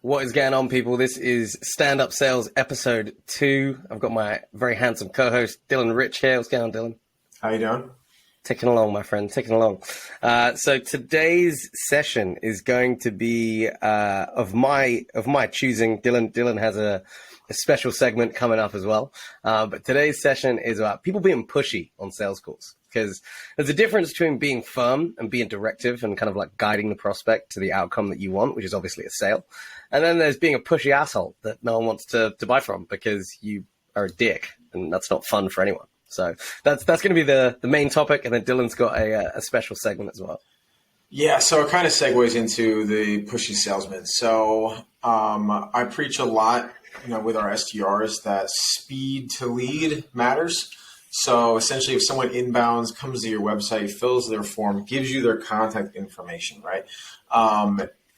What is going on, people? This is Stand-Up Sales episode 2. I've got my very handsome co-host, Dylan Rich here. What's going on, Dylan? How you doing? Ticking along, my friend, ticking along. So today's session is going to be of my choosing. Dylan has a special segment coming up as well. But today's session is about people being pushy on sales calls. Because there's a difference between being firm and being directive and kind of like guiding the prospect to the outcome that you want, which is obviously a sale. And then there's being a pushy asshole that no one wants to buy from because you are a dick, and that's not fun for anyone. So that's going to be the main topic. And then Dylan's got a special segment as well. Yeah, so it kind of segues into the pushy salesman. So I preach a lot, with our SDRs that speed to lead matters. So essentially, if someone inbounds, comes to your website, fills their form, gives you their contact information, right?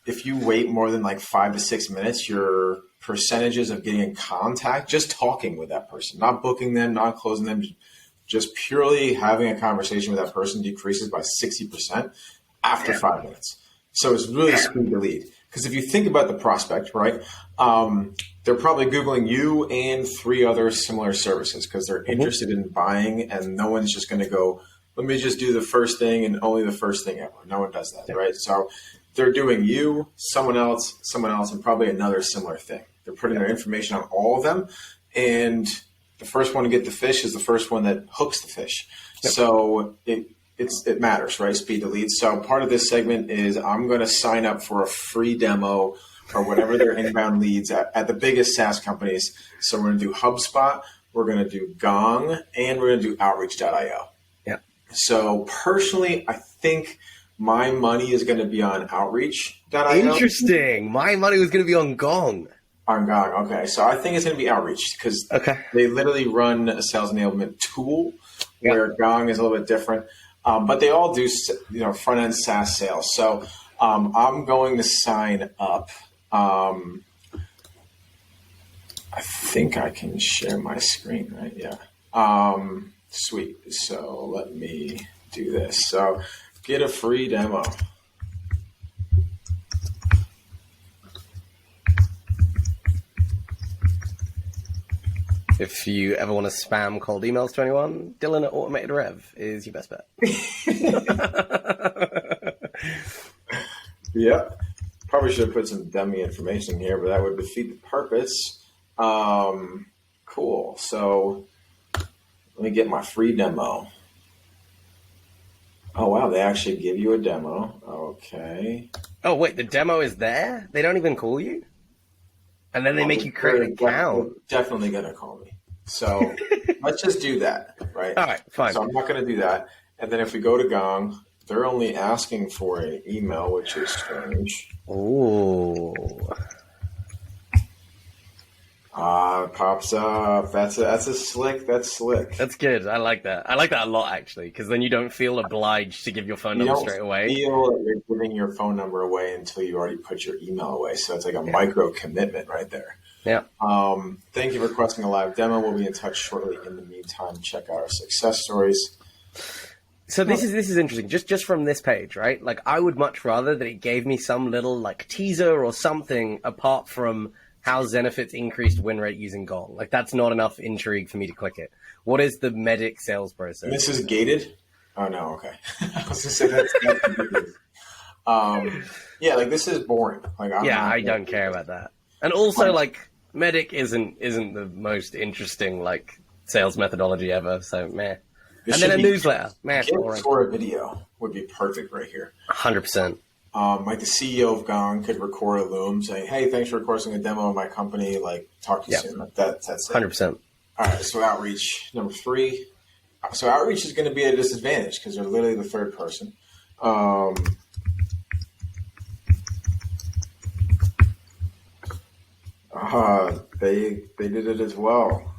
If you wait more than like 5 to 6 minutes, your percentages of getting in contact, just talking with that person, not booking them, not closing them, just purely having a conversation with that person decreases by 60% after 5 minutes. So it's really speed to lead. Because if you think about the prospect, right, they're probably Googling you and 3 other similar services because they're interested in buying, and no one's just going to go, let me just do the first thing and only the first thing ever. No one does that, right? So they're doing you, someone else, and probably another similar thing. They're putting their information on all of them, and the first one to get the fish is the first one that hooks the fish. Yep. So it matters, right? Speed to lead. So part of this segment is I'm going to sign up for a free demo or whatever their inbound leads at the biggest SaaS companies. So we're going to do Hubspot, we're going to do Gong, and we're going to do Outreach.io. Yeah. So personally, I think my money is going to be on Outreach.io. Interesting. My money was going to be on Gong. On Gong, okay. So I think it's going to be Outreach because they literally run a sales enablement tool where Gong is a little bit different. But they all do, front-end SaaS sales. So I'm going to sign up. I think I can share my screen, right? Yeah. Sweet. So let me do this. So get a free demo. If you ever want to spam cold emails to anyone, Dylan at Automated Rev is your best bet. Yeah. Probably should have put some dummy information here, but that would defeat the purpose. Cool. So let me get my free demo. Oh, wow. They actually give you a demo. Okay. Oh, wait. The demo is there? They don't even call you? And then they make you create an account. Definitely going to call me. So let's just do that, right? All right, fine. So I'm not going to do that. And then if we go to Gong, they're only asking for an email, which is strange. Ooh. Pops up. That's slick. That's That's good. I like that. I like that a lot, actually, because then you don't feel obliged to give your phone number straight away. You don't feel like you're giving your phone number away until you already put your email away. So it's like a micro commitment right there. Yeah. Thank you for requesting a live demo. We'll be in touch shortly. In the meantime, check out our success stories. So this is interesting. Just from this page, right? Like, I would much rather that it gave me some little like teaser or something apart from how Zenefit's increased win rate using Gong. Like, that's not enough intrigue for me to click it. What is the medic sales process? This is gated? Oh, no, okay. I was going to say that's like, this is boring. Like, I don't care about that. And also, like, medic isn't the most interesting, like, sales methodology ever, so meh. And then a newsletter. Meh, boring. For a video would be perfect right here. 100%. Like the CEO of Gong could record a Loom saying, hey, thanks for requesting a demo of my company. Like, talk to you soon. Like that's it. 100%. All right, so Outreach, number 3. So Outreach is going to be at a disadvantage because they're literally the third person. They did it as well.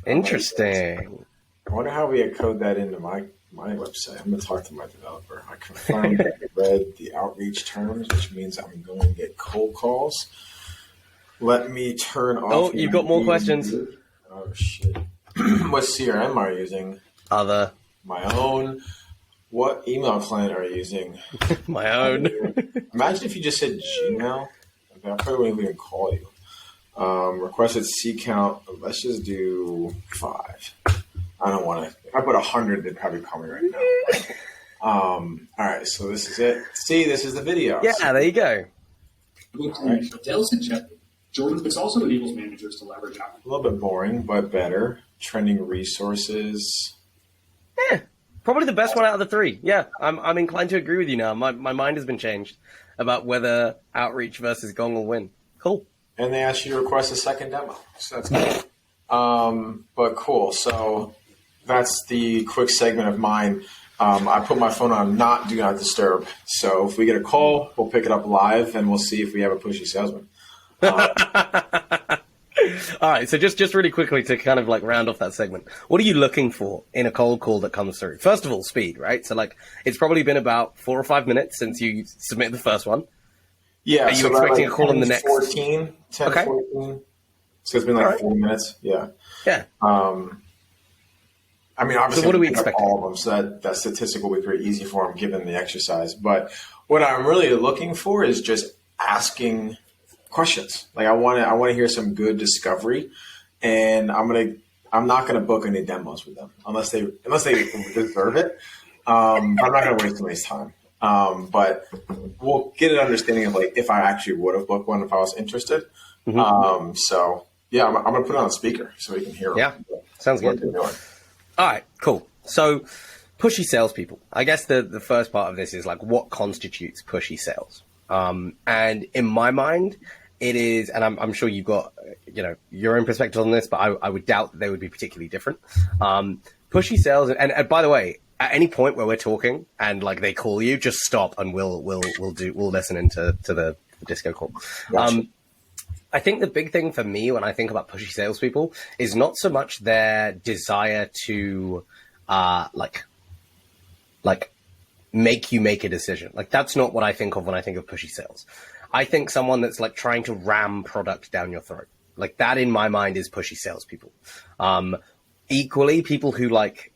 Interesting. I wonder how we code that into my website. I'm going to talk to my developer. I confirmed that I read the outreach terms, which means I'm going to get cold calls. Let me turn off. Oh, you've got more questions. Oh, shit. What CRM are you using? Other. My own. What email client are you using? My own. Imagine if you just said Gmail. I probably won't even call you. Requested seat count. Let's just do 5. I don't want to. If I put 100, they'd probably call me right now. All right, so this is it. See, this is the video. Yeah, there you go. Right. Details in check. Jordan, this also enables managers to leverage out. A little bit boring, but better. Trending resources. Yeah, probably the best one out of the 3. Yeah, I'm inclined to agree with you now. My mind has been changed about whether Outreach versus Gong will win. Cool. And they asked you to request a second demo, so that's good. But cool. So that's the quick segment of mine. I put my phone on do not disturb. So if we get a call, we'll pick it up live, and we'll see if we have a pushy salesman. All right, so just really quickly to kind of like round off that segment, what are you looking for in a cold call that comes through? First of all, speed, right? So like it's probably been about 4 or 5 minutes since you submitted the first one. Yeah. Are you expecting a call in the next 10, okay. 14? So it's been like 4 minutes. Yeah. Yeah. I mean, obviously, so what are we expecting? All of them, so that statistic will be pretty easy for them given the exercise. But what I'm really looking for is just asking questions. Like I want to hear some good discovery, and I'm not gonna book any demos with them unless they deserve it. I'm not gonna waste anybody's time. But we'll get an understanding of like if I actually would have booked one if I was interested. Mm-hmm. So yeah, I'm gonna put it on speaker so we can hear. Yeah, sounds good. All right, cool. So pushy salespeople. I guess the first part of this is like what constitutes pushy sales. And in my mind, it is, and I'm sure you've got, your own perspective on this, but I would doubt that they would be particularly different. Pushy sales, and by the way, at any point where we're talking and like they call you, just stop and we'll listen into the disco call. Gotcha. I think the big thing for me when I think about pushy salespeople is not so much their desire to like make you make a decision. Like that's not what I think of when I think of pushy sales. I think someone that's like trying to ram product down your throat. Like that in my mind is pushy salespeople. Equally, people who like,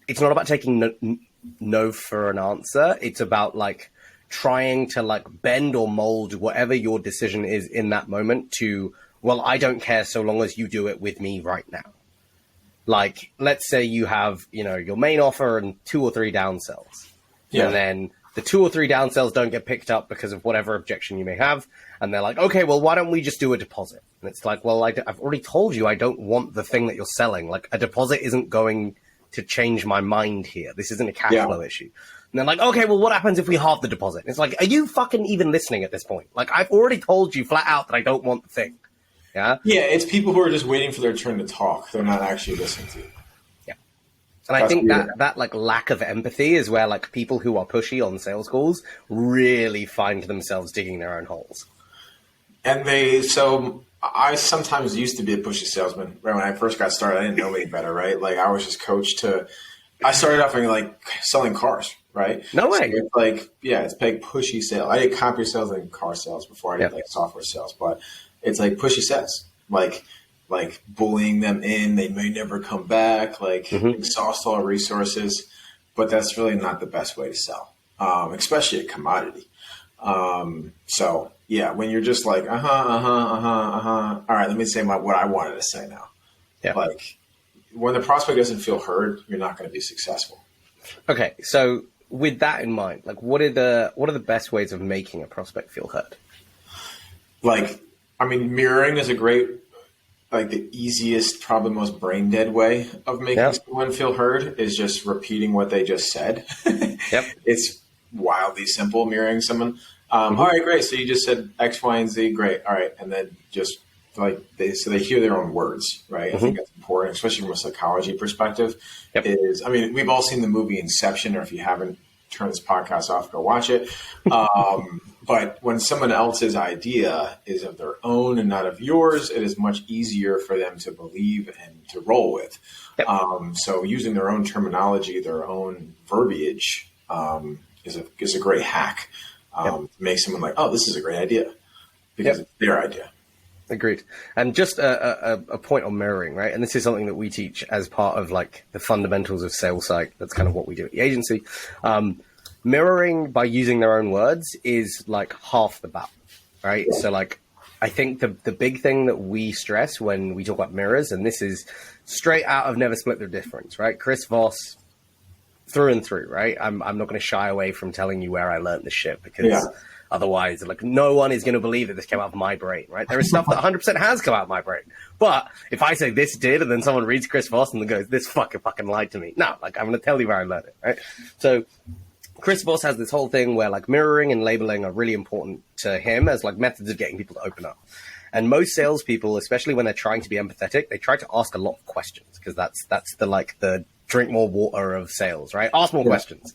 it's not about taking no for an answer. It's about like trying to like bend or mold whatever your decision is in that moment to, well, I don't care so long as you do it with me right now. Like, let's say you have, your main offer and 2 or 3 downsells. Yeah. And then the 2 or 3 downsells don't get picked up because of whatever objection you may have. And they're like, okay, well, why don't we just do a deposit? And it's like, well, I've already told you I don't want the thing that you're selling. Like a deposit isn't going to change my mind here. This isn't a cash flow issue. And they're like, okay, well, what happens if we halve the deposit? And it's like, are you fucking even listening at this point? Like, I've already told you flat out that I don't want the thing. Yeah. Yeah. It's people who are just waiting for their turn to talk. They're not actually listening to you. Yeah. And I think that like lack of empathy is where like people who are pushy on sales calls really find themselves digging their own holes. And so I sometimes used to be a pushy salesman. Right when I first got started, I didn't know any better, right? Like I was just coached I started off in like selling cars, right? No way. So it's like, it's like pushy sales. I did computer sales and car sales before I did like software sales, but it's like pushy sales, like bullying them in. They may never come back, like exhaust all resources, but that's really not the best way to sell, especially a commodity. So yeah, when you're just like, all right, let me say what I wanted to say now. Yeah. Like when the prospect doesn't feel heard, you're not going to be successful. Okay. So with that in mind, like what are the best ways of making a prospect feel heard? Like, I mean, mirroring is a great, like the easiest, probably most brain dead way of making someone feel heard is just repeating what they just said. Yep. It's wildly simple, mirroring someone. All right, great. So you just said X, Y, and Z. Great. All right. And then just like they hear their own words, right? I think that's important, especially from a psychology perspective. Yep. We've all seen the movie Inception, or if you haven't, turn this podcast off, go watch it. But when someone else's idea is of their own and not of yours, it is much easier for them to believe and to roll with. Yep. So using their own terminology, their own verbiage is a great hack. To make someone like, oh, this is a great idea because it's their idea. Agreed. And just a point on mirroring, right? And this is something that we teach as part of like the fundamentals of sales psych. That's kind of what we do at the agency. Mirroring by using their own words is like half the battle, right? So like, I think the big thing that we stress when we talk about mirrors, and this is straight out of Never Split the Difference, right? Chris Voss, through and through, right? I'm not going to shy away from telling you where I learned this shit, because otherwise, like, no one is going to believe that this came out of my brain, right? There is stuff that 100% has come out of my brain. But if I say this did, and then someone reads Chris Voss and goes, this fucking lied to me. No, like, I'm going to tell you where I learned it, right? So Chris Voss has this whole thing where like mirroring and labeling are really important to him as like methods of getting people to open up. And most salespeople, especially when they're trying to be empathetic, they try to ask a lot of questions, because that's the drink more water of sales, right? Ask more questions.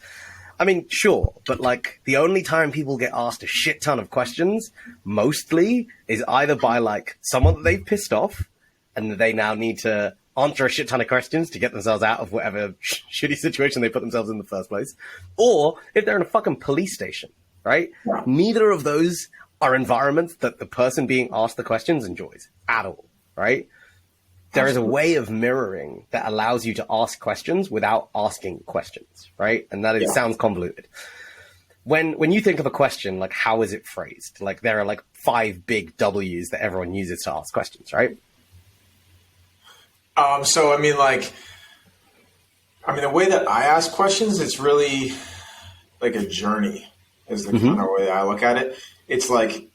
I mean, sure, but like the only time people get asked a shit ton of questions mostly is either by like someone that they've pissed off and they now need to answer a shit ton of questions to get themselves out of whatever shitty situation they put themselves in the first place, or if they're in a fucking police station, right? Yeah. Neither of those are environments that the person being asked the questions enjoys at all, right? There is a way of mirroring that allows you to ask questions without asking questions, right? And that sounds convoluted. When you think of a question, like, how is it phrased? Like, there are like 5 big W's that everyone uses to ask questions, right? So, the way that I ask questions, it's really like a journey is the kind of way I look at it. It's like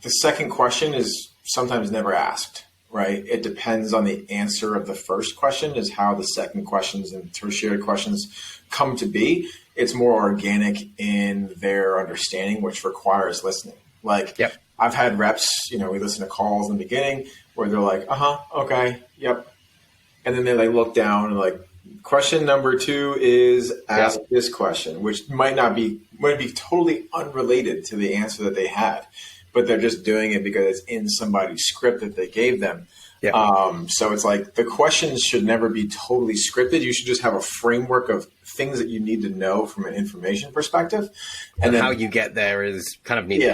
the second question is sometimes never asked, right? It depends on the answer of the first question is how the second questions and tertiary questions come to be. It's more organic in their understanding, which requires listening. Like, I've had reps, we listen to calls in the beginning where they're like, okay, yep. And then they like look down and like, question number 2 is ask this question, which might be totally unrelated to the answer that they had, but they're just doing it because it's in somebody's script that they gave them. So it's like the questions should never be totally scripted. You should just have a framework of things that you need to know from an information perspective. And then how you get there is kind of neat.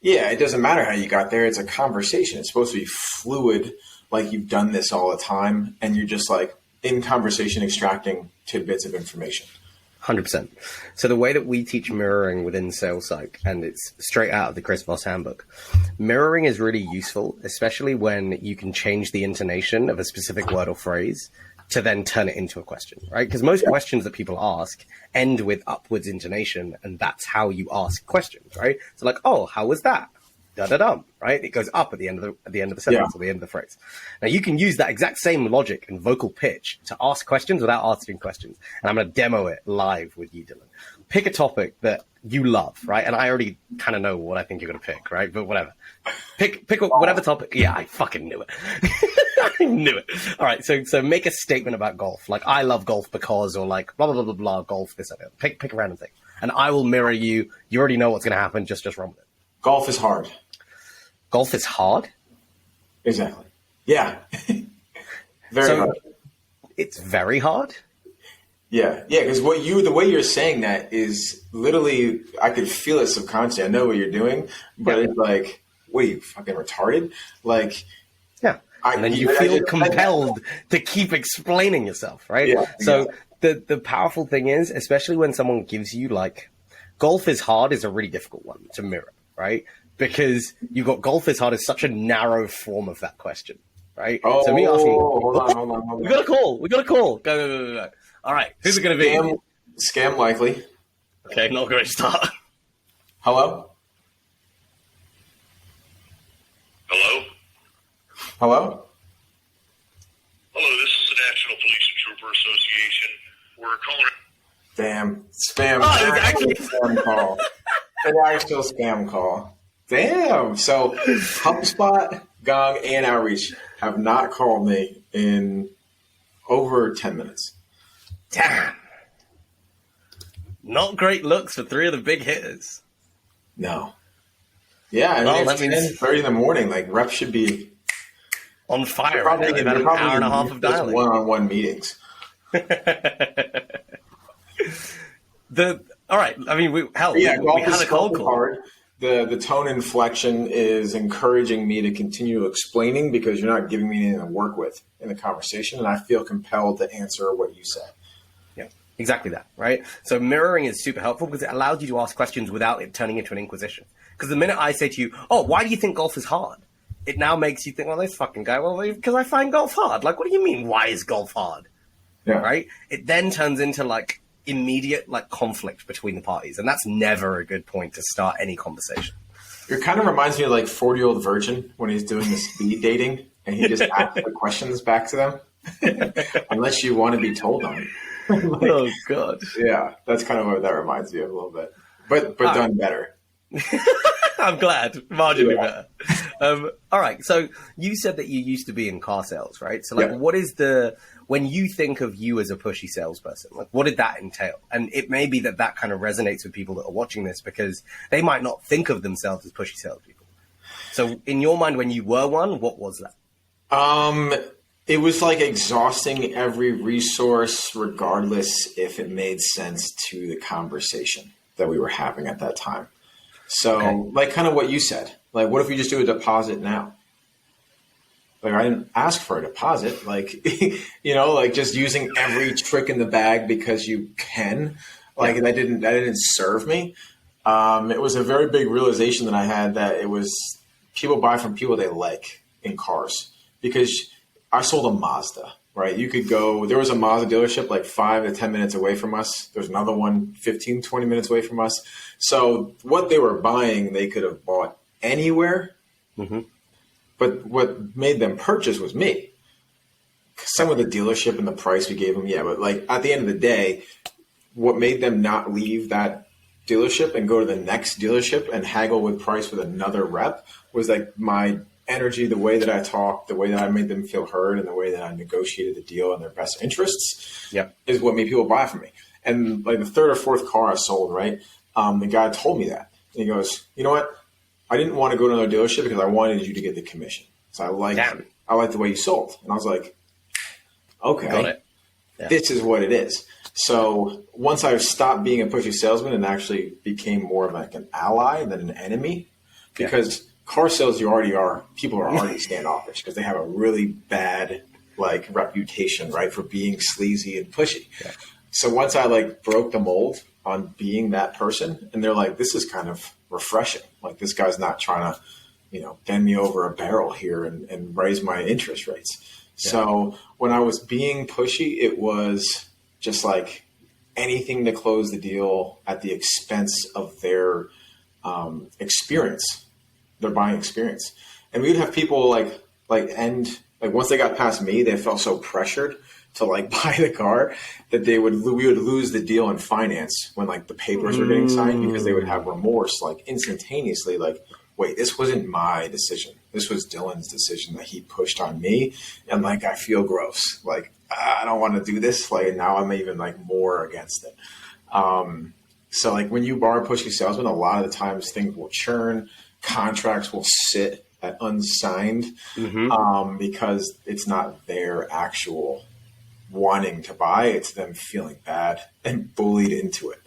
Yeah, it doesn't matter how you got there. It's a conversation. It's supposed to be fluid, like you've done this all the time, and you're just like in conversation extracting tidbits of information. 100%. So the way that we teach mirroring within Sales Psych, and it's straight out of the Chris Voss handbook, mirroring is really useful, especially when you can change the intonation of a specific word or phrase to then turn it into a question, right? Because most questions that people ask end with upwards intonation, and that's how you ask questions, right? So like, oh, how was that? Da-da-dum, right? It goes up at the end of the sentence or the end of the phrase. Now you can use that exact same logic and vocal pitch to ask questions without asking questions. And I'm going to demo it live with you, Dylan. Pick a topic that you love, right? And I already kind of know what I think you're going to pick, right? But whatever. Pick whatever topic. Yeah, I fucking knew it. I knew it. All right. So make a statement about golf. Like, I love golf because, or like, blah, blah, blah, blah, blah, golf, this, that. Pick a random thing. And I will mirror you. You already know what's going to happen. Just run with it. Golf is hard. Golf is hard? Exactly. Yeah. Very hard. It's very hard? Yeah. Yeah, because the way you're saying that is literally, I could feel it subconsciously. I know what you're doing, but it's like, wait, you fucking retarded? Like, yeah. And then you feel compelled to keep explaining yourself, right? Yeah, so the powerful thing is, especially when someone gives you like, golf is hard is a really difficult one to mirror, right? Because you've got golf is hard is such a narrow form of that question, right? Oh, so me asking, hold on. We got a call. Go. All right, who's it going to be? Scam likely. Okay, not a great start. Hello? Hello? Hello? Hello, this is the National Police and Trooper Association. We're calling... Damn. Spam. Oh, it's actually... Spam call. An actual scam call. Damn. So HubSpot, Gong, and Outreach have not called me in over 10 minutes. Damn. Not great looks for 3 of the big hitters. No. Yeah, I mean, it's 10:30 in the morning. Like, reps should be on fire. Probably about an hour and a half of dialing. One-on-one meetings. All right. I mean, we had a cold call. Hard. The tone inflection is encouraging me to continue explaining because you're not giving me anything to work with in the conversation, and I feel compelled to answer what you say. Yeah. Exactly that, right? So mirroring is super helpful because it allows you to ask questions without it turning into an inquisition. Because the minute I say to you, oh, why do you think golf is hard? It now makes you think, well, this fucking guy, well, because I find golf hard. Like, what do you mean, why is golf hard? Yeah. Right? It then turns into like immediate like conflict between the parties. And that's never a good point to start any conversation. It kind of reminds me of like 40-year-old virgin when he's doing the speed dating and he just asks the questions back to them. Unless you want to be told on it. Like, oh, God. Yeah, that's kind of what that reminds me of a little bit. But done better. I'm glad. Marginally better. All right. So you said that you used to be in car sales, right? So like, what is when you think of you as a pushy salesperson, like what did that entail? And it may be that kind of resonates with people that are watching this because they might not think of themselves as pushy salespeople. So in your mind, when you were one, what was that? It was like exhausting every resource, regardless if it made sense to the conversation that we were having at that time. So like kind of what you said, like, what if we just do a deposit now? Like, I didn't ask for a deposit, like, like just using every trick in the bag because you can, like, that didn't serve me. It was a very big realization that I had that it was people buy from people they like in cars because I sold a Mazda, right? You could go, there was a Mazda dealership like 5 to 10 minutes away from us. There's another one 15, 20 minutes away from us. So what they were buying, they could have bought anywhere. Mm-hmm. But what made them purchase was me. Some of the dealership and the price we gave them, yeah. But like at the end of the day, what made them not leave that dealership and go to the next dealership and haggle with price with another rep was like my energy, the way that I talked, the way that I made them feel heard, and the way that I negotiated the deal in their best interests is what made people buy from me. And like the third or fourth car I sold, right? The guy told me that. And he goes, you know what? I didn't want to go to another dealership because I wanted you to get the commission. So I like the way you sold. And I was like, okay, got it. Yeah. This is what it is. So once I stopped being a pushy salesman and actually became more of like an ally than an enemy, because car sales, people are already standoffish because they have a really bad like reputation, right, for being sleazy and pushy. Yeah. So once I like broke the mold on being that person, and they're like, this is kind of refreshing. Like this guy's not trying to, bend me over a barrel here and raise my interest rates. Yeah. So when I was being pushy, it was just like anything to close the deal at the expense of their experience, their buying experience. And we'd have people like once they got past me, they felt so pressured to like buy the car that we would lose the deal in finance when like the papers were getting signed because they would have remorse like instantaneously, like, wait, this wasn't my decision. This was Dylan's decision that he pushed on me. And like, I feel gross. Like, I don't want to do this. Like, now I'm even like more against it. So like when you are a pushy salesman, a lot of the times things will churn, contracts will sit at unsigned because it's not their actual wanting to buy. It's them feeling bad and bullied into it.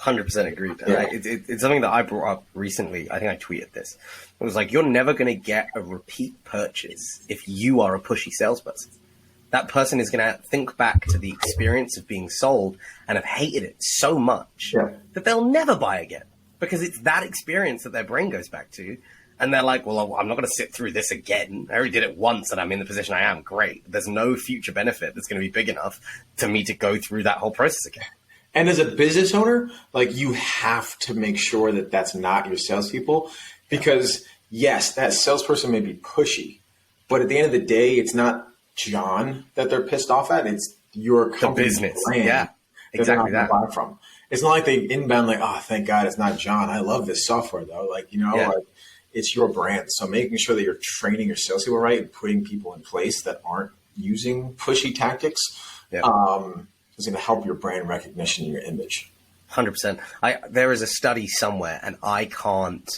100% agreed. Yeah. It's something that I brought up recently. I think I tweeted this. It was like, you're never going to get a repeat purchase if you are a pushy salesperson. That person is going to think back to the experience of being sold and have hated it so much that they'll never buy again because it's that experience that their brain goes back to. And they're like, well, I'm not going to sit through this again. I already did it once and I'm in the position I am. Great. There's no future benefit that's going to be big enough to me to go through that whole process again. And as a business owner, like you have to make sure that that's not your salespeople because yes, that salesperson may be pushy, but at the end of the day, it's not John that they're pissed off at. It's your company business brand. Yeah, exactly that. Buy from. It's not like they inbound like, oh, thank God it's not John. I love this software though. Like, like it's your brand. So making sure that you're training your salespeople right and putting people in place that aren't using pushy tactics. Is going to help your brand recognition and your image. 100%. There is a study somewhere, and I can't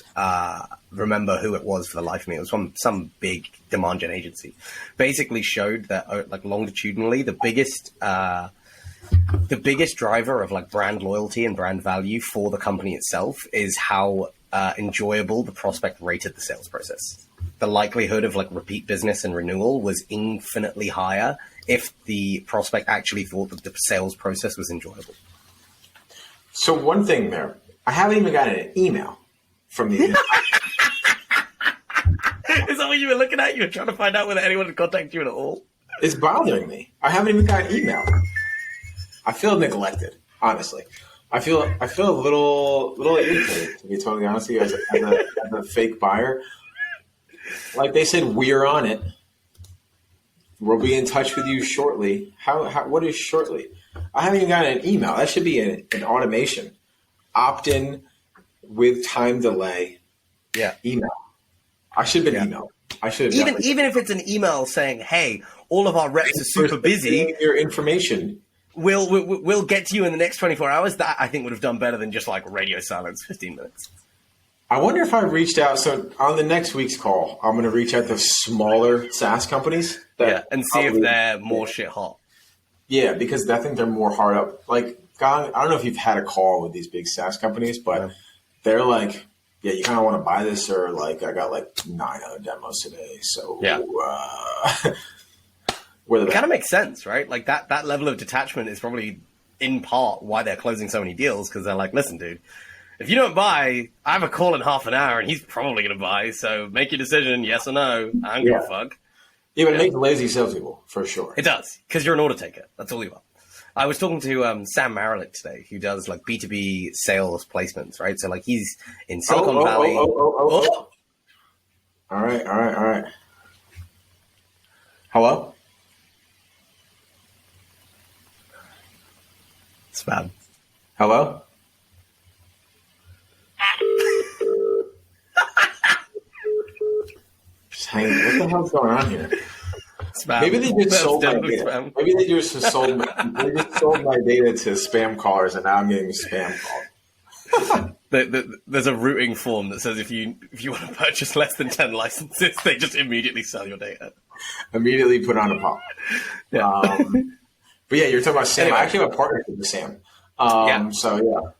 remember who it was for the life of me. It was from some big demand gen agency. Basically showed that, like longitudinally, the biggest driver of like brand loyalty and brand value for the company itself is how enjoyable the prospect rated the sales process. The likelihood of like repeat business and renewal was infinitely higher if the prospect actually thought that the sales process was enjoyable. So one thing there, I haven't even gotten an email from the Is that what you were looking at? You were trying to find out whether anyone had contacted you at all? It's bothering me. I haven't even got an email. I feel neglected, honestly. I feel a little irritated, to be totally honest with you, as a fake buyer. Like they said, we're on it. We'll be in touch with you shortly. What is shortly? I haven't even gotten an email. That should be an automation. Opt-in with time delay. Yeah. Email. I should have been emailed. I should have even if it's an email saying, "Hey, all of our reps are super busy. Your information. We'll get to you in the next 24 hours." That I think would have done better than just like radio silence 15 minutes. I wonder if I reached out. So on the next week's call, I'm going to reach out to smaller SaaS companies. And see if they're more shit hot. Yeah, because I think they're more hard up. Like, Gong, I don't know if you've had a call with these big SaaS companies, but they're like, yeah, you kind of want to buy this, or like, I got like 9 other demos today. So, it kind of makes sense, right? Like that level of detachment is probably in part why they're closing so many deals, because they're like, listen, dude, if you don't buy, I have a call in half an hour and he's probably going to buy. So make your decision, yes or no. I don't give a fuck. Yeah, but it makes lazy salespeople, for sure. It does, because you're an order taker. That's all you are. I was talking to Sam Maralik today, who does like B2B sales placements, right? So like he's in Silicon Valley. All right. Hello? Spam. Hello? Just hanging. What the hell's going on here? Spam. Maybe they just sold my data. Spam. Maybe they just sold my data to spam callers, and now I'm getting spam called. There's a routing form that says if you want to purchase less than 10 licenses, they just immediately sell your data. Immediately put on a pop. Yeah. But yeah, you're talking about Sam. Anyway. I actually have a partnership with Sam. So yeah.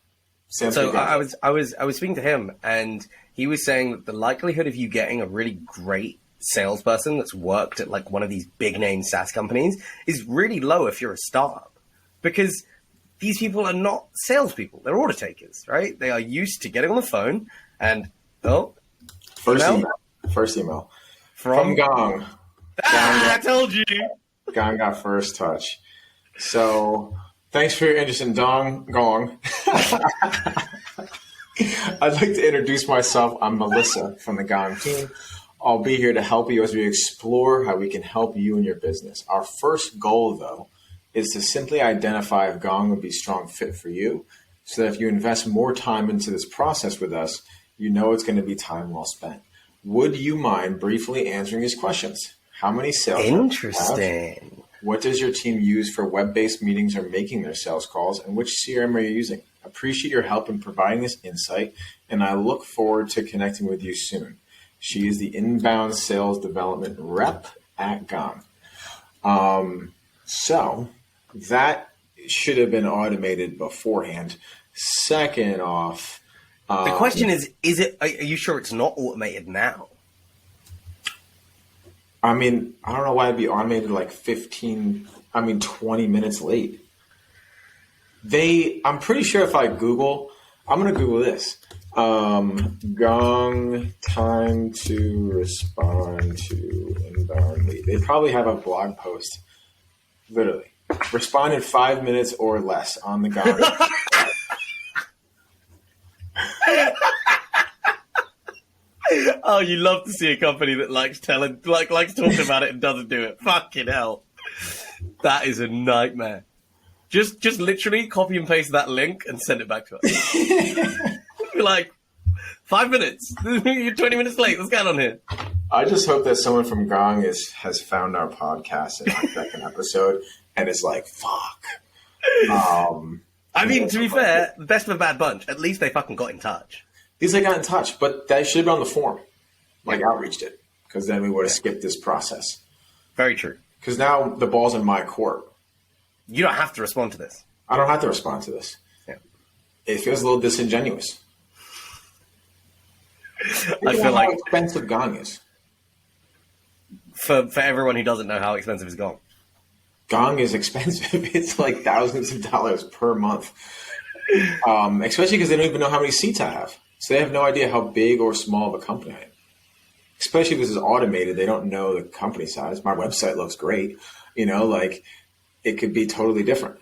Sam's So good guy. I was speaking to him, and he was saying that the likelihood of you getting a really great salesperson that's worked at like one of these big name SaaS companies is really low if you're a startup, because these people are not salespeople; they're order takers, right? They are used to getting on the phone and First email from Gong. I told you. Gong got first touch. So thanks for your interest in Gong. I'd like to introduce myself. I'm Melissa from the Gong team. I'll be here to help you as we explore how we can help you in your business. Our first goal, though, is to simply identify if Gong would be a strong fit for you, so that if you invest more time into this process with us, you know it's going to be time well spent. Would you mind briefly answering these questions? How many sales reps do you have? Interesting. What does your team use for web-based meetings or making their sales calls, and which CRM are you using? Appreciate your help in providing this insight, and I look forward to connecting with you soon. She is the inbound sales development rep at Gong. So that should have been automated beforehand. Second off, The question is it? Are you sure it's not automated now? I mean, I don't know why it'd be automated like 20 minutes late. I'm pretty sure if I'm going to Google this. Gong time to respond to inbound lead. They probably have a blog post, literally. Respond in 5 minutes or less on the Gong. Oh, you love to see a company that likes talking about it and doesn't do it. Fucking hell. That is a nightmare. Just literally copy and paste that link and send it back to us. Be like, 5 minutes. You're 20 minutes late. What's going on here? I just hope that someone from Gong has found our podcast in our second episode and is like, fuck. I mean, to be fair, the best of a bad bunch. At least they fucking got in touch. These they got in touch, but that should have been on the form. Like outreached it. Because then we would have skipped this process. Very true. Because now the ball's in my court. You don't have to respond to this. I don't have to respond to this. Yeah. It feels a little disingenuous. I feel like how expensive Gong is. for everyone who doesn't know how expensive it's gone. Gong is expensive. It's like thousands of dollars per month, especially because they don't even know how many seats I have. So they have no idea how big or small of a company I am. Especially if this is automated, they don't know the company size. My website looks great. Like it could be totally different.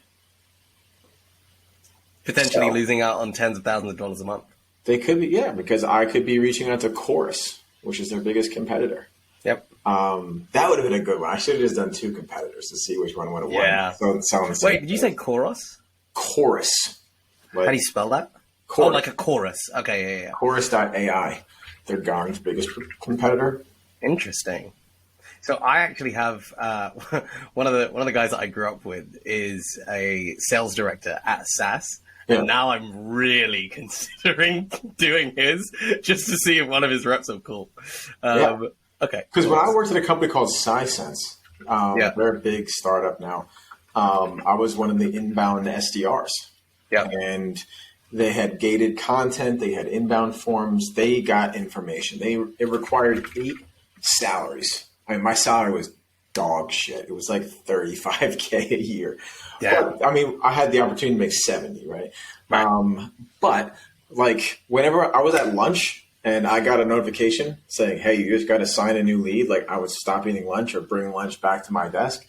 Potentially losing out on tens of thousands of dollars a month. They could be, yeah, because I could be reaching out to Chorus, which is their biggest competitor. Yep. That would have been a good one. I should have just done two competitors to see which one would have won. Yeah. Wait, did you say Chorus? Chorus. How do you spell that? Chorus. Oh, like a chorus. Okay, yeah. Chorus.ai. They're Gong's biggest competitor. Interesting. So I actually have one of the guys that I grew up with is a sales director at SAS. Yeah. And now I'm really considering doing his just to see if one of his reps are cool. Okay. Because when I worked at a company called SciSense, they're a big startup now. I was one of the inbound SDRs. Yeah. And they had gated content. They had inbound forms. They got information. It required 8 salaries. I mean, my salary was dog shit. It was like $35K a year. Yeah. But, I mean, I had the opportunity to make 70, right? But like whenever I was at lunch and I got a notification saying, hey, you just got to sign a new lead, like I would stop eating lunch or bring lunch back to my desk,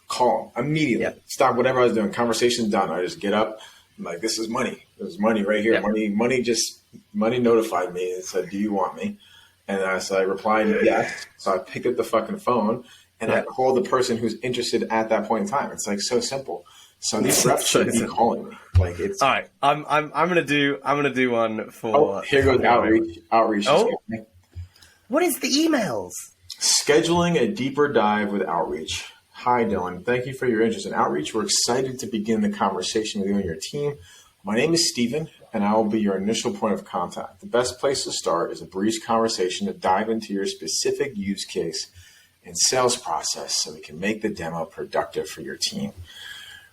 call immediately, stop whatever I was doing. Conversation's done. I just get up. I'm like, this is money. There's money right here. Money notified me and said, do you want me? And I replied, yes. So I picked up the fucking phone and I called the person who's interested at that point in time. It's like so simple. So these reps should be calling me. Like it's all right. I'm gonna do one for. Oh, here goes outreach. Oh, what is the emails? Scheduling a deeper dive with outreach. Hi, Dylan. Thank you for your interest in outreach. We're excited to begin the conversation with you and your team. My name is Steven, and I will be your initial point of contact. The best place to start is a brief conversation to dive into your specific use case and sales process so we can make the demo productive for your team.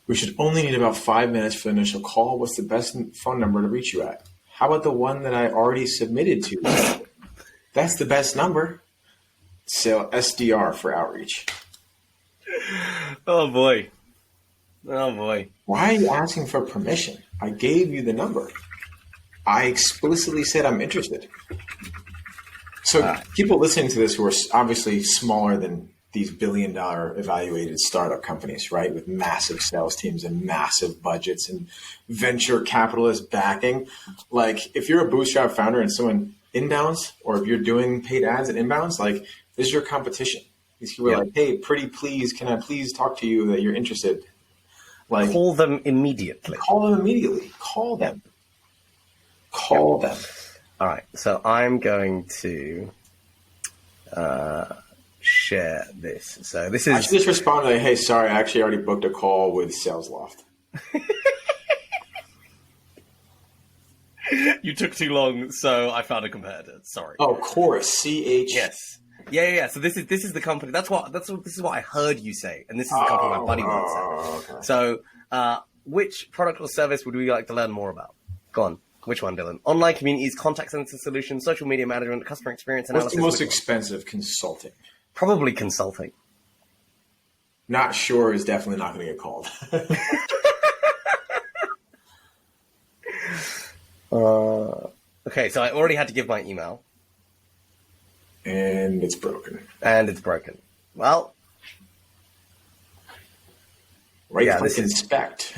We should only need about 5 minutes for the initial call. What's the best phone number to reach you at? How about the one that I already submitted to? That's the best number. SDR for outreach. Oh boy. Why are you asking for permission? I gave you the number. I explicitly said I'm interested. So people listening to this who are obviously smaller than these billion-dollar evaluated startup companies, right, with massive sales teams and massive budgets and venture capitalist backing. Like if you're a bootstrap founder and someone inbounds, or if you're doing paid ads at inbounds, like this is your competition. These people are like, hey, pretty please, can I please talk to you that you're interested? Like, call them immediately. Call them. All right. So I'm going to share this. So this is. I should just respond like, hey, sorry, I actually already booked a call with SalesLoft. You took too long, so I found a competitor. Sorry. Oh, Chorus. CH. Yes. Yeah. So this is the company. This is what I heard you say, and this is the company my buddy once said. Okay. So, which product or service would we like to learn more about? Go on. Which one, Dylan? Online communities, contact center solutions, social media management, customer experience analysis. What's the most expensive? Consulting. Probably consulting. Not sure is definitely not going to get called. Okay, so I already had to give my email. And it's broken. Well. Right, yeah, this inspect.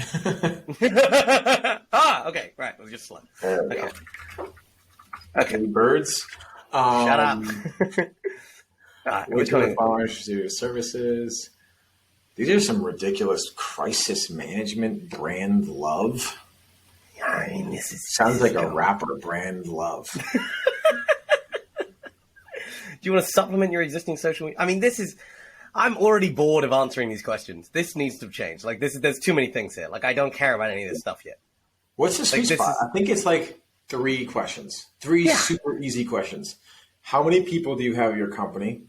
Okay, right. It was just slow. Okay. Birds. Shut up. Which one of services? These are some ridiculous crisis management brand love. Yeah, I mean, this sounds like a rapper, brand love. Do you want to supplement your existing social media? I mean, I'm already bored of answering these questions. This needs to change. Like, there's too many things here. Like, I don't care about any of this stuff yet. What's the sweet spot? I think it's like 3 questions. 3 super easy questions. How many people do you have at your company?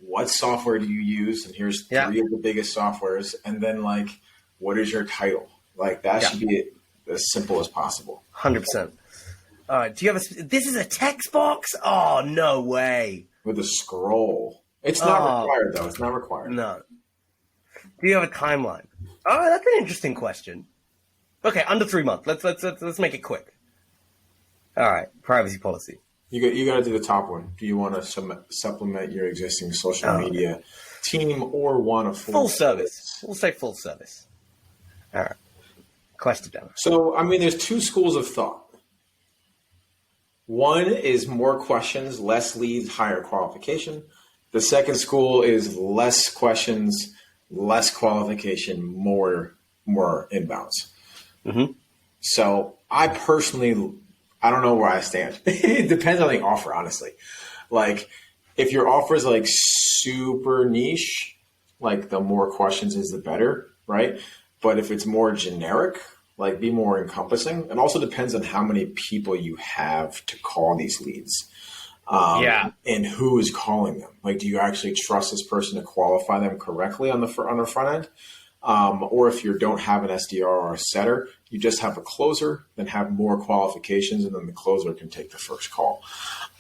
What software do you use? And here's 3 of the biggest softwares. And then, like, what is your title? Like, that should be as simple as possible. 100%. All right. Do you have this is a text box? Oh, no way. With a scroll. It's not required, though. It's not required. No. Do you have a timeline? Oh, that's an interesting question. Okay, under 3 months. Let's make it quick. All right, privacy policy. You got to do the top one. Do you want to supplement your existing social media team or want a Full service? We'll say full service. All right. Question down. So, I mean, there's two schools of thought. One is more questions, less leads, higher qualification. The second school is less questions, less qualification, more inbounds. Mm-hmm. So I personally, I don't know where I stand. It depends on the offer, honestly. Like if your offer is like super niche, like the more questions is the better, right? But if it's more generic, like be more encompassing. It also depends on how many people you have to call these leads. And who is calling them? Like, do you actually trust this person to qualify them correctly on the front end? Or if you don't have an SDR or a setter, you just have a closer, then have more qualifications, and then the closer can take the first call.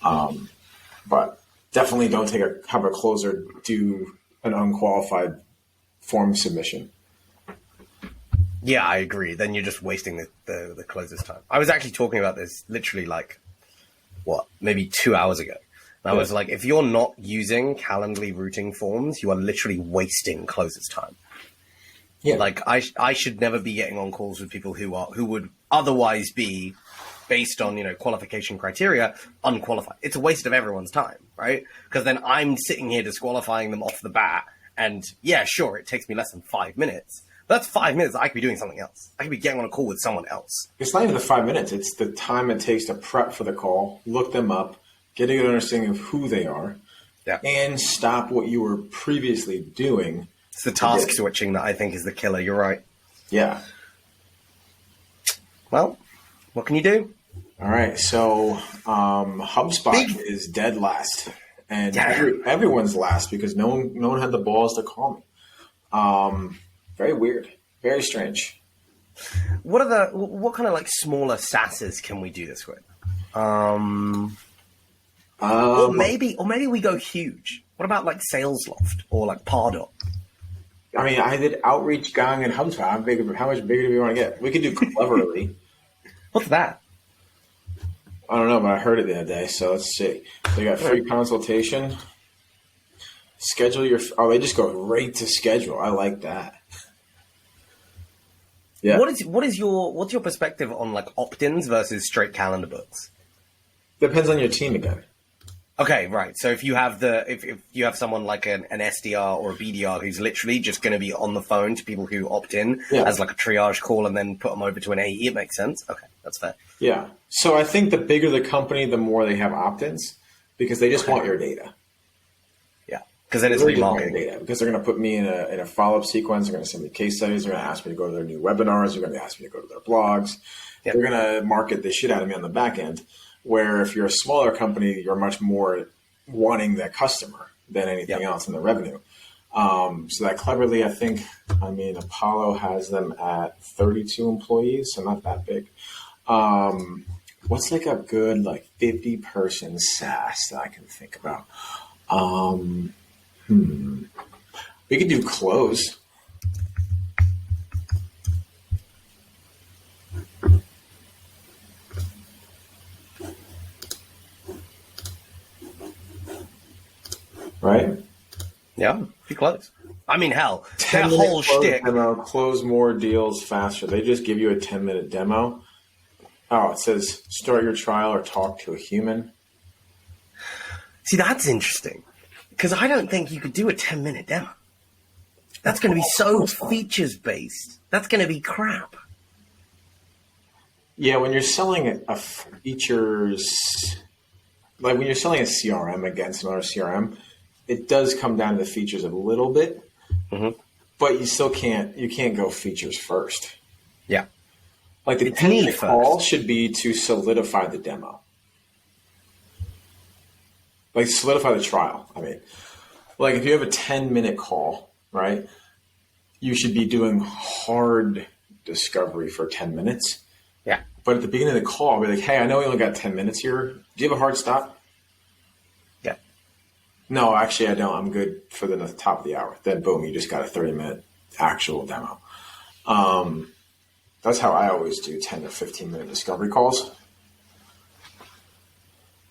But definitely don't have a closer do an unqualified form submission. Yeah, I agree. Then you're just wasting the closer's time. I was actually talking about this literally maybe 2 hours ago. And I was like, if you're not using Calendly routing forms, you are literally wasting closers' time. Yeah. Like I should never be getting on calls with people who would otherwise be based on, qualification criteria, unqualified. It's a waste of everyone's time, right? Because then I'm sitting here disqualifying them off the bat. And yeah, sure, it takes me less than 5 minutes. But that's 5 minutes. I could be doing something else. I could be getting on a call with someone else. It's not even the 5 minutes. It's the time it takes to prep for the call, look them up, get a good understanding of who they are, and stop what you were previously doing. It's the task switching that I think is the killer. You're right. Yeah. Well, what can you do? All right. So HubSpot is dead last. And everyone's last because no one had the balls to call me. Very weird. Very strange. What kind of smaller SaaSes can we do this with? Or maybe we go huge. What about SalesLoft or Pardot? I mean, I did Outreach, Gong, and HubSpot. How much bigger do we want to get? We could do Cleverly. What's that? I don't know, but I heard it the other day. So let's see. They got free consultation. Schedule your. Oh, they just go right to schedule. I like that. Yeah. What's your perspective on opt-ins versus straight calendar books? Depends on your team again. Okay, right. So if you have if you have someone like an SDR or a BDR who's literally just going to be on the phone to people who opt in as a triage call and then put them over to an AE, it makes sense. Okay, that's fair. Yeah. So I think the bigger the company, the more they have opt-ins because they just want your data. Yeah, because then it's remarketing data. Because they're going to put me in a follow-up sequence. They're going to send me case studies. They're going to ask me to go to their new webinars. They're going to ask me to go to their blogs. Yep. They're going to market the shit out of me on the back end. Where if you're a smaller company, you're much more wanting that customer than anything else in the revenue. So that Cleverly, Apollo has them at 32 employees, so not that big. What's a good 50-person SaaS that I can think about? We could do Close. Right? Yeah, be close. I mean, hell, that whole shtick. Close more deals faster. They just give you a 10-minute demo. Oh, it says start your trial or talk to a human. See, that's interesting because I don't think you could do a 10-minute demo. That's going to be so features-based. That's going to be crap. Yeah, when you're selling a features, when you're selling a CRM against another CRM, it does come down to the features a little bit, but you still can't go features first. Yeah. The 10-minute call should be to solidify the demo. Solidify the trial. I mean, if you have a 10-minute call, right, you should be doing hard discovery for 10 minutes. Yeah. But at the beginning of the call, I'll be like, hey, I know we only got 10 minutes here. Do you have a hard stop? No, actually, I don't. I'm good for the top of the hour. Then, boom, you just got a 30-minute actual demo. That's how I always do 10 to 15 minute discovery calls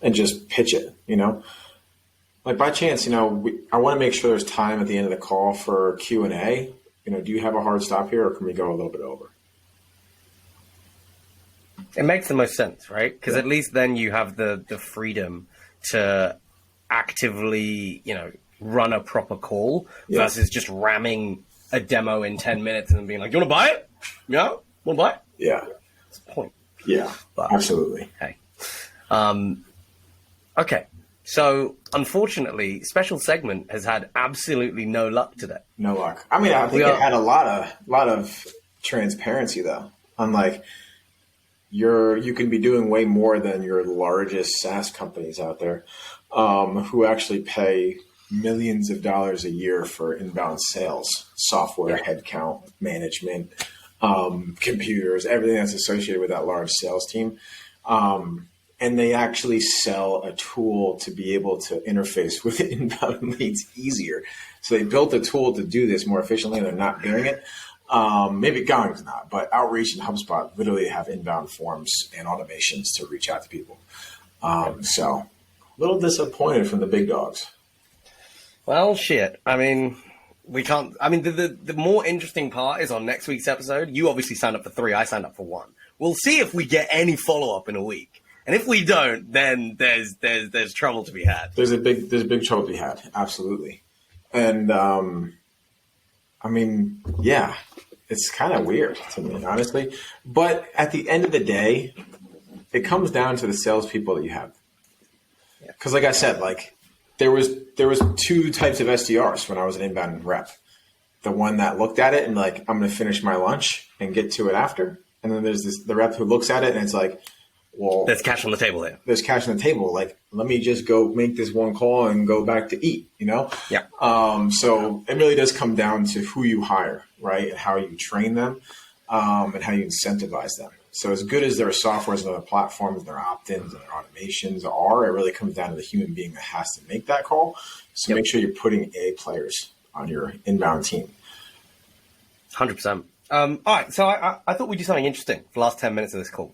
and just pitch it, Like by chance, I want to make sure there's time at the end of the call for Q&A. Do you have a hard stop here or can we go a little bit over? It makes the most sense, right? Because at least then you have the freedom to actively, run a proper call versus just ramming a demo in 10 minutes and being like, you want to buy it? Yeah? Want to buy it? Yeah. That's the point. Yeah, But, absolutely. Hey. Okay. So, unfortunately, special segment has had absolutely no luck today. No luck. I mean, I think it had a lot of transparency though. Unlike you can be doing way more than your largest SaaS companies out there, who actually pay millions of dollars a year for inbound sales, software, headcount, management, computers, everything that's associated with that large sales team. And they actually sell a tool to be able to interface with inbound leads easier. So they built a tool to do this more efficiently and they're not doing it. Maybe Gong's not, but Outreach and HubSpot literally have inbound forms and automations to reach out to people. So a little disappointed from the big dogs. Well, shit. I mean, we can't. I mean, the more interesting part is on next week's episode. You obviously signed up for 3. I signed up for 1. We'll see if we get any follow up in a week. And if we don't, then there's trouble to be had. There's big trouble to be had. Absolutely. And, I mean, yeah, it's kind of weird to me, honestly. But at the end of the day, it comes down to the salespeople that you have. Because like I said, like there was 2 types of SDRs when I was an inbound rep. The one that looked at it and like, I'm going to finish my lunch and get to it after. And then there's the rep who looks at it and it's like, well, there's cash on the table there. There's cash on the table. Like, let me just go make this one call and go back to eat, Yeah. So it really does come down to who you hire, right? And how you train them, and how you incentivize them. So as good as their software and other platforms, their opt-ins and their automations are, it really comes down to the human being that has to make that call. So make sure you're putting A players on your inbound team. 100%. All right. So I thought we'd do something interesting for the last 10 minutes of this call.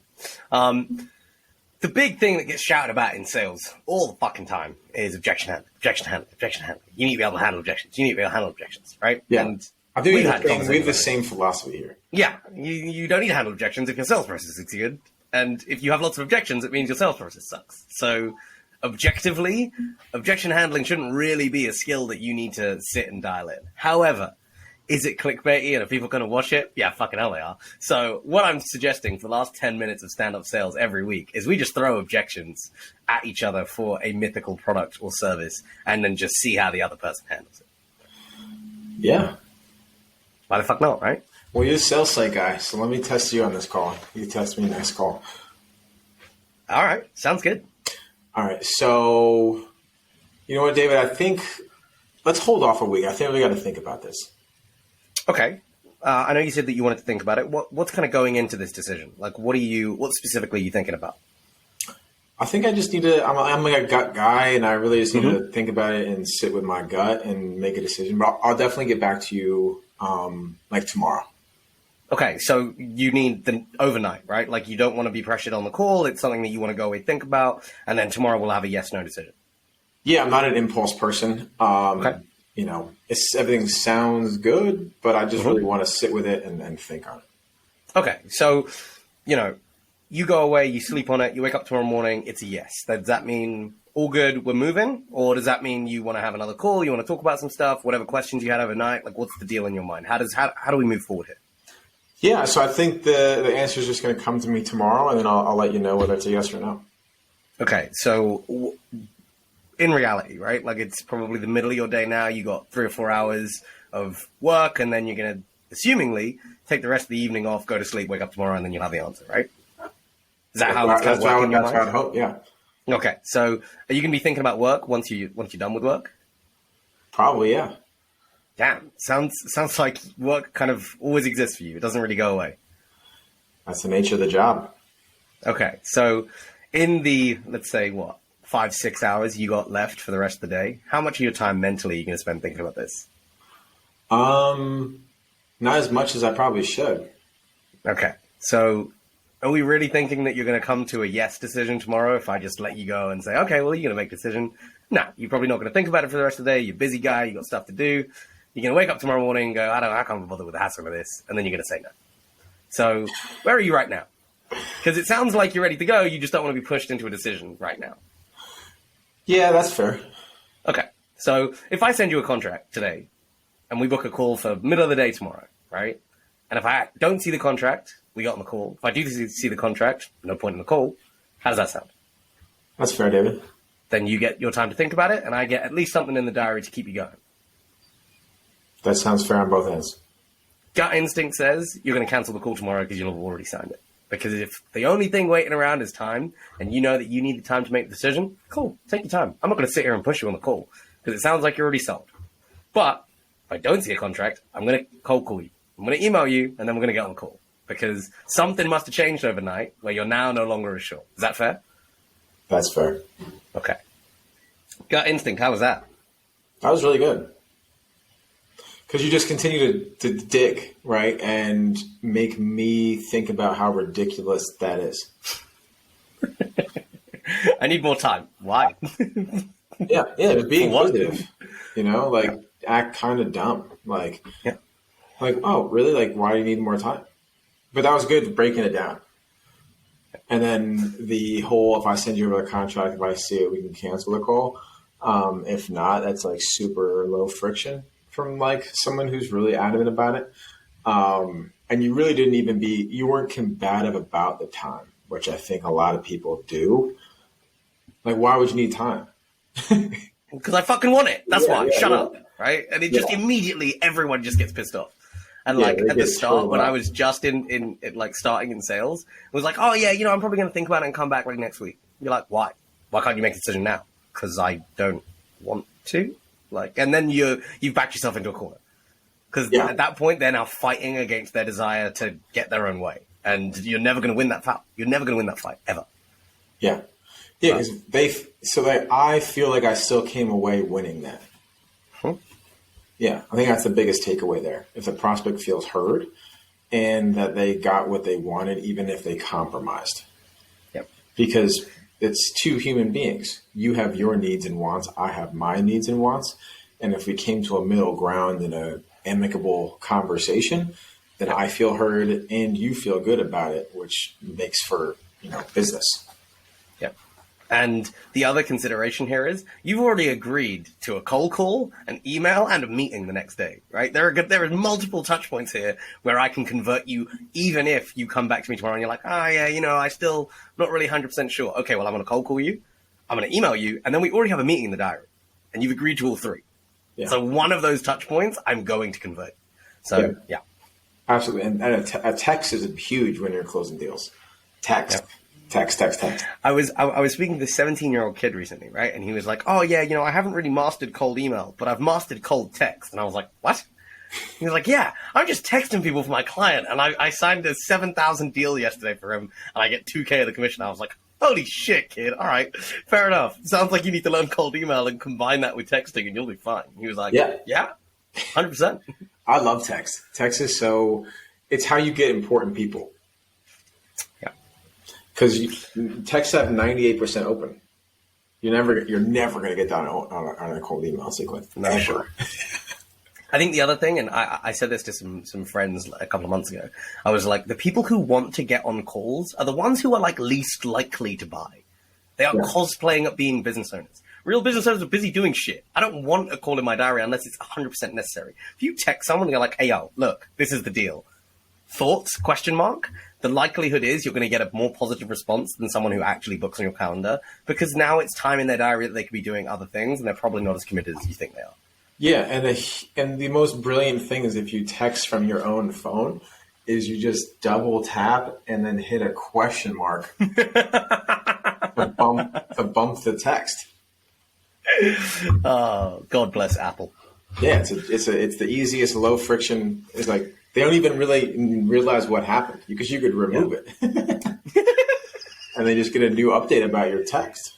The big thing that gets shouted about in sales all the fucking time is objection handling. You need to be able to handle objections. You need to be able to handle objections, right? Yeah. And I think we have the same philosophy here. Yeah. You don't need to handle objections if your sales process is good. And if you have lots of objections, it means your sales process sucks. So objectively, objection handling shouldn't really be a skill that you need to sit and dial in. However, is it clickbaity and are people going to watch it? Yeah, fucking hell they are. So what I'm suggesting for the last 10 minutes of stand-up sales every week is we just throw objections at each other for a mythical product or service and then just see how the other person handles it. Yeah. Why the fuck not, right? Well, you're a sales site guy, so let me test you on this call. You test me next call. All right. Sounds good. All right. So, you know what, David? I think let's hold off a week. I think we got to think about this. Okay. I know you said that you wanted to think about it. What's kind of going into this decision? Like, what specifically are you thinking about? I think I just need to, I'm like a gut guy and I really just need to think about it and sit with my gut and make a decision. But I'll definitely get back to you like tomorrow. Okay. So you need the overnight, right? Like you don't want to be pressured on the call. It's something that you want to go away, think about. And then tomorrow we'll have a yes, no decision. Yeah, I'm not an impulse person. Okay. You know, everything sounds good, but I just really want to sit with it and think on it. Okay. So, you go away, you sleep on it, you wake up tomorrow morning, it's a yes. Does that mean all good, we're moving? Or does that mean you want to have another call, you want to talk about some stuff, whatever questions you had overnight? Like, what's the deal in your mind? How do we move forward here? Yeah, so I think the answer is just going to come to me tomorrow, and then I'll let you know whether it's a yes or no. Okay. So in reality, right? Like it's probably the middle of your day now. You got 3 or 4 hours of work, and then you're going to, assumingly, take the rest of the evening off, go to sleep, wake up tomorrow, and then you'll have the answer, right? Is that how it's going to work in your mind? That's what I hope, yeah. Okay, so are you going to be thinking about work once you're done with work? Probably, yeah. Damn, sounds like work kind of always exists for you. It doesn't really go away. That's the nature of the job. Okay, so in the, let's say, 5-6 hours you got left for the rest of the day, how much of your time mentally are you going to spend thinking about this? Not as much as I probably should. Okay. So are we really thinking that you're going to come to a yes decision tomorrow if I just let you go and say, okay, well, you're going to make a decision? No, you're probably not going to think about it for the rest of the day. You're a busy guy. You got stuff to do. You're going to wake up tomorrow morning and go, I can't bother with the hassle of this. And then you're going to say no. So where are you right now? Because it sounds like you're ready to go. You just don't want to be pushed into a decision right now. Yeah, that's fair. Okay. So if I send you a contract today and we book a call for middle of the day tomorrow, right? And if I don't see the contract, we got on the call. If I do see the contract, no point in the call. How does that sound? That's fair, David. Then you get your time to think about it, and I get at least something in the diary to keep you going. That sounds fair on both ends. Gut instinct says you're going to cancel the call tomorrow because you'll have already signed it. Because if the only thing waiting around is time, and you know that you need the time to make the decision, cool, take your time. I'm not going to sit here and push you on the call, because it sounds like you're already sold. But if I don't see a contract, I'm going to cold call you. I'm going to email you, and then we're going to get on the call. Because something must have changed overnight where you're now no longer as sure. Is that fair? That's fair. Okay. Gut instinct, how was that? That was really good. Because you just continue to dig, right? And make me think about how ridiculous that is. I need more time. Why? Yeah, just being For what? positive. You know, like act kind of dumb. Like, Yeah. like, oh, really? Like, why do you need more time? But that was good breaking it down. And then the whole, if I send you over a contract, if I see it, we can cancel the call. If not, that's like super low friction from like someone who's really adamant about it. And you really you weren't combative about the time, which I think a lot of people do. Like, why would you need time? Because I fucking want it. That's why. Shut yeah. up. Right? And it just immediately, everyone just gets pissed off. And Yeah, like they at the get start, totally when I up. was just in like starting in sales, it was like, oh yeah, I'm probably going to think about it and come back like next week. You're like, why? Why can't you make a decision now? Because I don't want to. Like, and then you've backed yourself into a corner. Because at that point, they're now fighting against their desire to get their own way, and you're never going to win that fight. You're never going to win that fight ever. Yeah. Yeah, because I feel like I still came away winning that. Yeah, I think that's the biggest takeaway there. If the prospect feels heard and that they got what they wanted, even if they compromised. Yep. Because it's two human beings. You have your needs and wants. I have my needs and wants. And if we came to a middle ground in an amicable conversation, then I feel heard and you feel good about it, which makes for, business. Yep. And the other consideration here is you've already agreed to a cold call, an email, and a meeting the next day, right? There are multiple touch points here where I can convert you, even if you come back to me tomorrow and you're like, I still not really 100% sure. Okay, well, I'm going to cold call you. I'm going to email you. And then we already have a meeting in the diary. And you've agreed to all three. Yeah. So one of those touch points, I'm going to convert. So, yeah. Absolutely. And a text is huge when you're closing deals. Text. Yep. Text. I was speaking to this 17-year-old kid recently, right? And he was like, oh, yeah, I haven't really mastered cold email, but I've mastered cold text. And I was like, what? He was like, yeah, I'm just texting people for my client. And I signed a 7,000 deal yesterday for him, and I get 2K of the commission. I was like, holy shit, kid. All right, fair enough. Sounds like you need to learn cold email and combine that with texting, and you'll be fine. He was like, yeah, 100%. I love text. Text is it's how you get important people. Yeah. Because texts have 98% open. You're never going to get that on a cold email sequence. No, sure. I think the other thing, and I said this to some friends a couple of months ago, I was like, the people who want to get on calls are the ones who are like least likely to buy. They are cosplaying up being business owners. Real business owners are busy doing shit. I don't want a call in my diary unless it's 100% necessary. If you text someone and you're like, hey, yo, look, this is the deal. Thoughts, ? The likelihood is you're going to get a more positive response than someone who actually books on your calendar, because now it's time in their diary that they could be doing other things, and they're probably not as committed as you think they are. Yeah, and the most brilliant thing is if you text from your own phone, is you just double tap and then hit a question mark to bump the text. Oh, God bless Apple. Yeah, it's the easiest low friction. It's like they don't even really realize what happened because you could remove it, and they just get a new update about your text.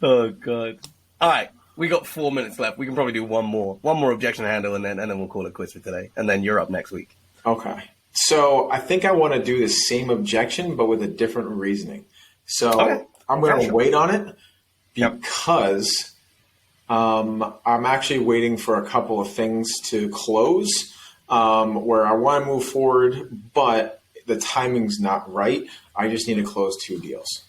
Oh God! All right, we got 4 minutes left. We can probably do one more objection to handle, and then we'll call it quits for today. And then you're up next week. Okay. So I think I want to do the same objection, but with a different reasoning. So I'm going to wait on it because I'm actually waiting for a couple of things to close where I want to move forward, but the timing's not right. I just need to close 2 deals.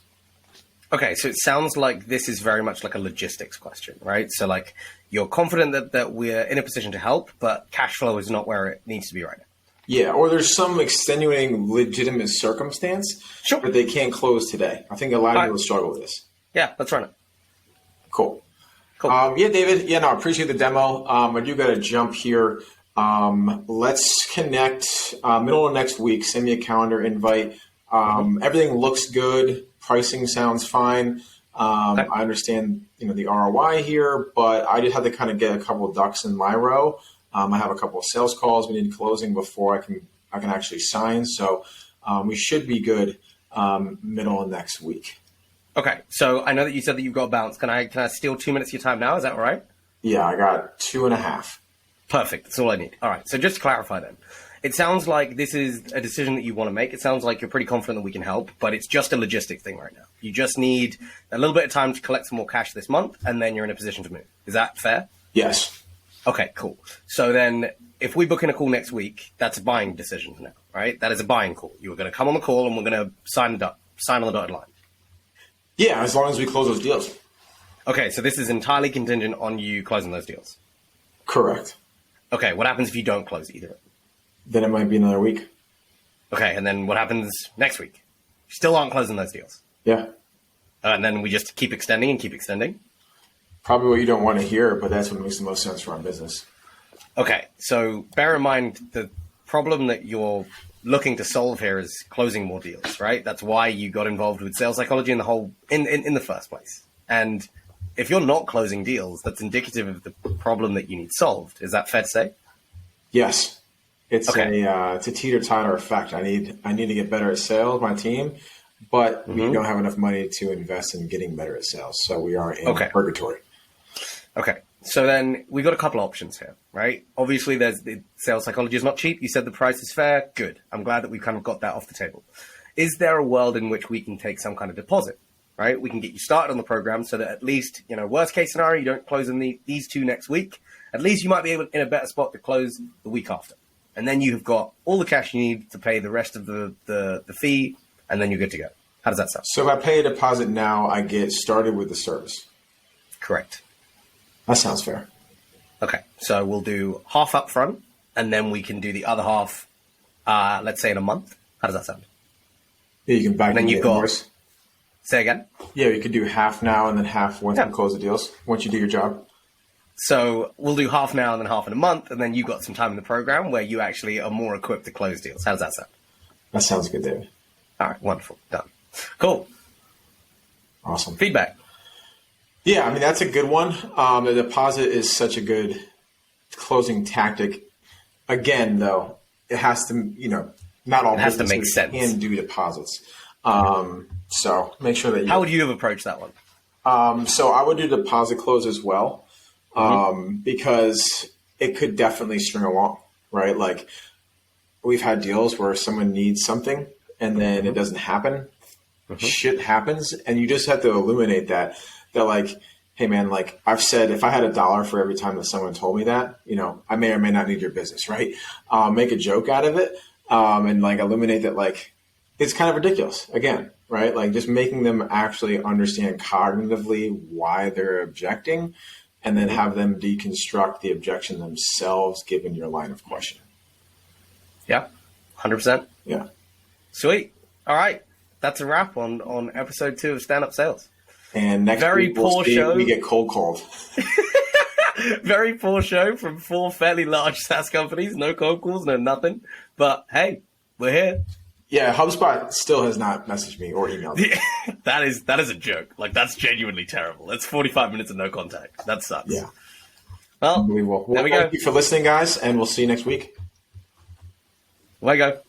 Okay, so it sounds like this is very much like a logistics question, right? So like you're confident that we're in a position to help, but cash flow is not where it needs to be right now. Yeah, or there's some extenuating legitimate circumstance that they can't close today. I think a lot of people struggle with this. Yeah, let's run it. Cool. Yeah, David. Yeah, no, I appreciate the demo. I do got to jump here. Let's connect middle of next week. Send me a calendar invite. Everything looks good. Pricing sounds fine. I understand, the ROI here, but I just have to kind of get a couple of ducks in my row. I have a couple of sales calls we need closing before I can actually sign. So we should be good middle of next week. Okay, so I know that you said that you've got a bounce. Can I steal 2 minutes of your time now? Is that all right? Yeah, I got 2.5. Perfect. That's all I need. All right. So just to clarify then, it sounds like this is a decision that you want to make. It sounds like you're pretty confident that we can help, but it's just a logistic thing right now. You just need a little bit of time to collect some more cash this month, and then you're in a position to move. Is that fair? Yes. Okay, cool. So then if we book in a call next week, that's a buying decision now, right? That is a buying call. You're going to come on the call and we're going to sign on the dotted line. Yeah, as long as we close those deals. Okay, so this is entirely contingent on you closing those deals. Correct. Okay, what happens if you don't close either? Then it might be another week. Okay, and then what happens next week? You still aren't closing those deals. Yeah. And then we just keep extending and keep extending? Probably what you don't want to hear, but that's what makes the most sense for our business. Okay, so bear in mind the problem that you're looking to solve here is closing more deals, right? That's why you got involved with sales psychology in the first place. And if you're not closing deals, that's indicative of the problem that you need solved. Is that fair to say? Yes. It's a teeter-totter effect. I need to get better at sales, my team, but we don't have enough money to invest in getting better at sales. So we are in purgatory. Okay. So then we got a couple options here, right? Obviously, there's the sales psychology is not cheap. You said the price is fair. Good. I'm glad that we've kind of got that off the table. Is there a world in which we can take some kind of deposit, right? We can get you started on the program so that at least, worst case scenario, you don't close in these 2 next week. At least you might be in a better spot to close the week after. And then you've got all the cash you need to pay the rest of the fee, and then you're good to go. How does that sound? So if I pay a deposit now, I get started with the service. Correct. That sounds fair. Okay, so we'll do half up front, and then we can do the other half, let's say in a month. How does that sound? Yeah, you can back and then you've got. Say again? Yeah, you could do half now and then half once we close the deals, once you do your job. So we'll do half now and then half in a month, and then you've got some time in the program where you actually are more equipped to close deals. How does that sound? That sounds good, David. All right, wonderful. Done. Cool. Awesome. Feedback. Yeah, I mean, that's a good one. The deposit is such a good closing tactic. Again, though, it has to, not all businesses can do deposits. So make sure that you... How would you have approached that one? So I would do deposit close as well, because it could definitely string along, right? Like we've had deals where someone needs something and then it doesn't happen. Shit happens. And you just have to illuminate that. They're like, hey man, like I've said, if I had $1 for every time that someone told me that, I may or may not need your business, right? Make a joke out of it, and like illuminate that, like, it's kind of ridiculous again, right? Like just making them actually understand cognitively why they're objecting, and then have them deconstruct the objection themselves given your line of questioning. Yeah, 100%. Yeah. Sweet. All right. That's a wrap on episode 2 of Standup Sales. And next week we'll see if we get cold called. Very poor show from 4 fairly large SaaS companies. No cold calls, no nothing. But hey, we're here. Yeah, HubSpot still has not messaged me or emailed me. That is a joke. Like, that's genuinely terrible. That's 45 minutes of no contact. That sucks. Yeah. Well, we will. There we go. Thank you for listening, guys, and we'll see you next week. Away go.